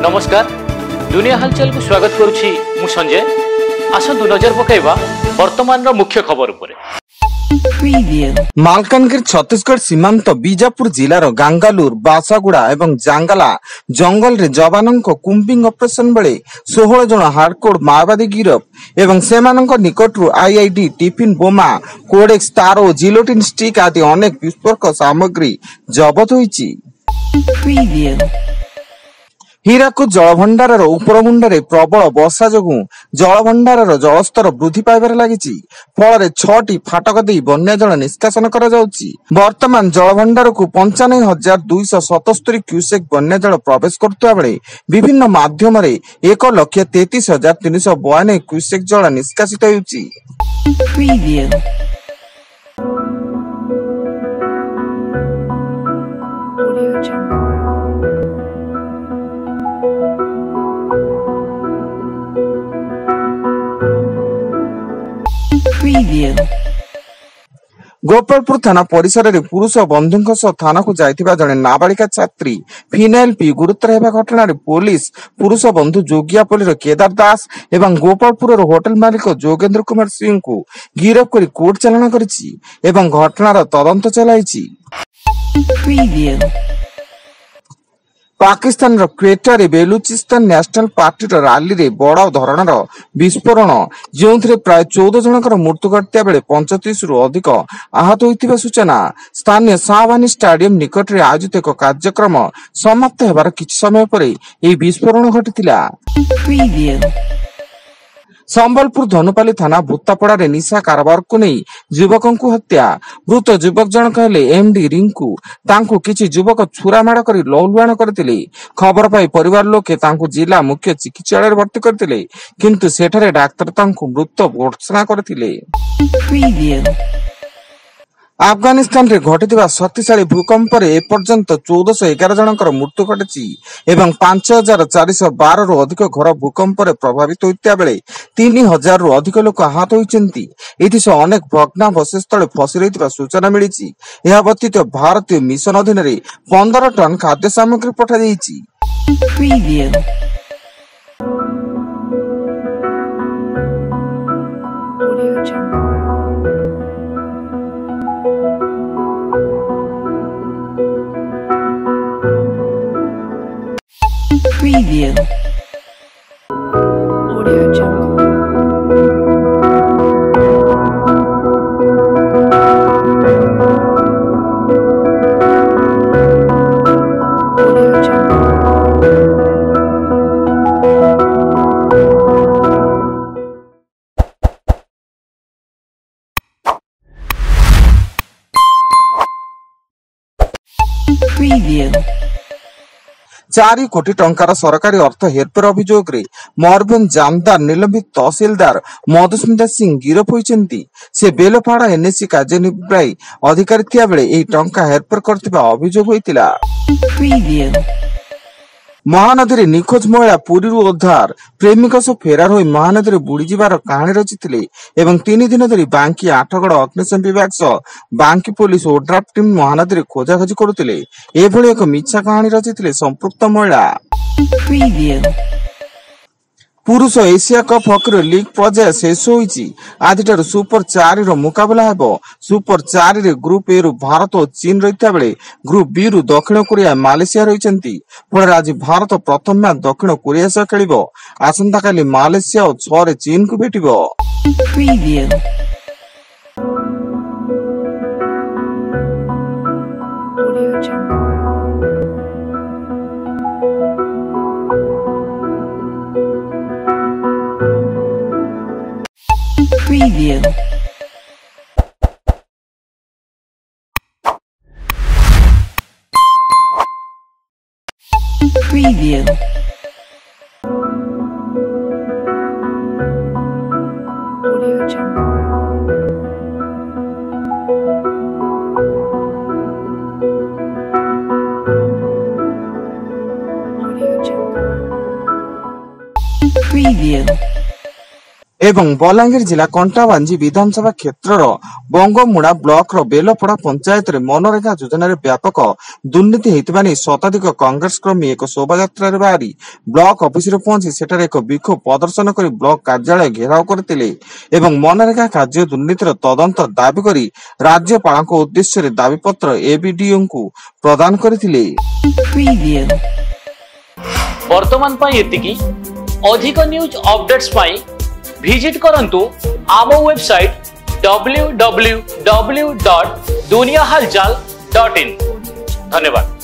नमस्कार दुनिया हालचाल को स्वागत करुछि मु संजय। आसंतु नजर पकाइबा वर्तमान मुख्य खबर उपरे। मालकानगिरी छत्तीसगढ़ सीमांत बीजापुर जिलार गांगालूर बासागुड़ा एवं जांगला जंगल रे जवानों कुंबिंग ऑपरेशन बेले 16 जन हार्डकोर माओवादी गिरफ एवं सेमानंक निकटरू आईईडी टिफिन बोमा कोडेक्स तारो जिलोटिन स्टिक आदि अनेक विस्फोटक सामग्री जबत होईची। हीराकुद जलभंडार उपरमुंडे प्रबल वर्षा जोगु जलभंडार जलस्तर वृद्धि पाइबार लगी फल 6टी फाटक दे बन्या जल निष्कासन कर वर्तमान जलभंडार को 95,277 क्यूसेक बन्या जल प्रवेश करता बेले विभिन्न माध्यम 1,33,392 क्यूसेक जल निष्कासित होउची। गोपालपुर थाना परिसर में पुरुष बंधु थाना को जाइथिबा जने नाबालिका छात्री फिनाइल पी गुरुतर हेबा घटना रे पुलिस पुरुष बंधु जोगियापल्ली केदार दास एवं गोपालपुर होटल मालिक जोगेंद्र कुमार सिंह को गिरफ कर कोर्ट चालाण करिछि एवं घटनार तदंत चलाइछि। Pakistan Quetta Balochistan national party rally रे बड़ धरणर विस्फोरण जो प्राय 14 जनकर मृत्यु घटता बेले 35 रु अधिक आहत होइतिबा सूचना। स्थानीय शाहबानी स्टेडियम निकट रे आयोजित एक कार्यक्रम समाप्त हेबार किछि समय पर एही विस्फोरण घटितिला। संबलपुर धनुपाली थाना भूतापड़ा रे निशा कारोबार को नहीं युवकों को हत्या। मृत युवक जनक हेले एमडी रिंकू। तांकु किछि युवक छुरा माड़ करी लौलुआण करथिले। खबर पाई परिवार लोके तांकु जिला मुख्य चिकित्सालय रे भर्ती करथिले किंतु सेठारे डाक्टर तांकु मृत घोषणा करथिले। अफगानिस्तान रे घटिथिबा शक्तिशाली भूकंप रे एपर्यंत 1411 जनकर मृत्यु घटिछि एवं 5412 रु अधिक घर भूकंप रे प्रभावित होइता बेले 3000 रु अधिक लोक आहत होइचंती। एथिसह अनेक भग्नावशेष तळे फसी रहितबा सूचना मिलिछि। एहा व्यतीत भारतीय मिशन अधीन रे 15 टन खाद्य सामग्री पठा जाइछि। Preview. Audio Jungle. Audio Jungle. Preview. 4 कोटी टंकार सरकारी अर्थ हेरफेर अभियोग रे मयूरभंज जामदार निलंबित तहसीलदार मधुस्मिता सिंह गिरफ होइचंती। से बेलपाड़ा एनएससी कार्यनिर्वाही अधिकारी थिया बेले एही टंका हेरफेर करथिबा अभियोग होइतिला। महानदी निखोज महिला पुरी उद्धार। प्रेमिक सह फेरार होई महानदी बुड़ी जीवार कहानी रचिथिले एवं 3 दिन धरी बांकी आठगड़ अग्निशम विभाग सह बांकी पुलिस ओड्राफ टीम महानदी खोजाखोजी करुथिले। एभली एक मिछा कहानी रचिथिले संपृक्त महिला। पुरुष एशिया कप हॉकी लीग पर्याय शेष होईची। आजिठार सुपर 4 रो मुकाबला हेबो। सुपर 4 रे ग्रुप ए रु भारत और चीन रहिता बेले ग्रुप बी रु दक्षिण कोरिया मालेशिया रहिचंती। फल आज भारत प्रथम मैच दक्षिण कोरिया सह खेलिबो। आसंता काली मालेशिया और 6 रे चीन को भेटिबो। Preview. Preview. Audio Jungle. Audio Jungle. Preview. ଏବଂ ବଲାଙ୍ଗୀର ଜିଲ୍ଲା କଣ୍ଟାବାଞ୍ଜି ବିଧାନସଭା କ୍ଷେତ୍ରର ବଙ୍ଗମୁଡ଼ା ବ୍ଲକର ବେଲପଡ଼ା ପଞ୍ଚାୟତରେ ମନରେଗା ଯୋଜନାରେ ବ୍ୟାପକ ଦୁର୍ନୀତି ହୋଇଥିବା ନେଇ ଶତାଧିକ କଂଗ୍ରେସ କର୍ମୀ ଏକ ଶୋଭାଯାତ୍ରାରେ ବାହାରି ବ୍ଲକ ଅଫିସରେ ପହଞ୍ଚି ସେଠାରେ ଏକ ବିକ୍ଷୋଭ ପ୍ରଦର୍ଶନ କରି ବ୍ଲକ କାର୍ଯ୍ୟାଳୟ ଘେରାଉ କରିଥିଲେ ଏବଂ ମନରେଗା କାର୍ଯ୍ୟ ଦୁର୍ନୀତିର ତଦନ୍ତ ଦାବି କରି ରାଜ୍ୟପାଳଙ୍କ ଉଦ୍ଦେଶ୍ୟରେ ଦାବିପତ୍ର ଏବିଡିଓଙ୍କୁ ପ୍ରଦାନ କରିଥିଲେ। Preview. वर्तमान पाई एतिकी अधिक न्यूज अपडेट्स पाई विजिट करंतु आम वेबसाइट www.duniyahalchal.in। धन्यवाद।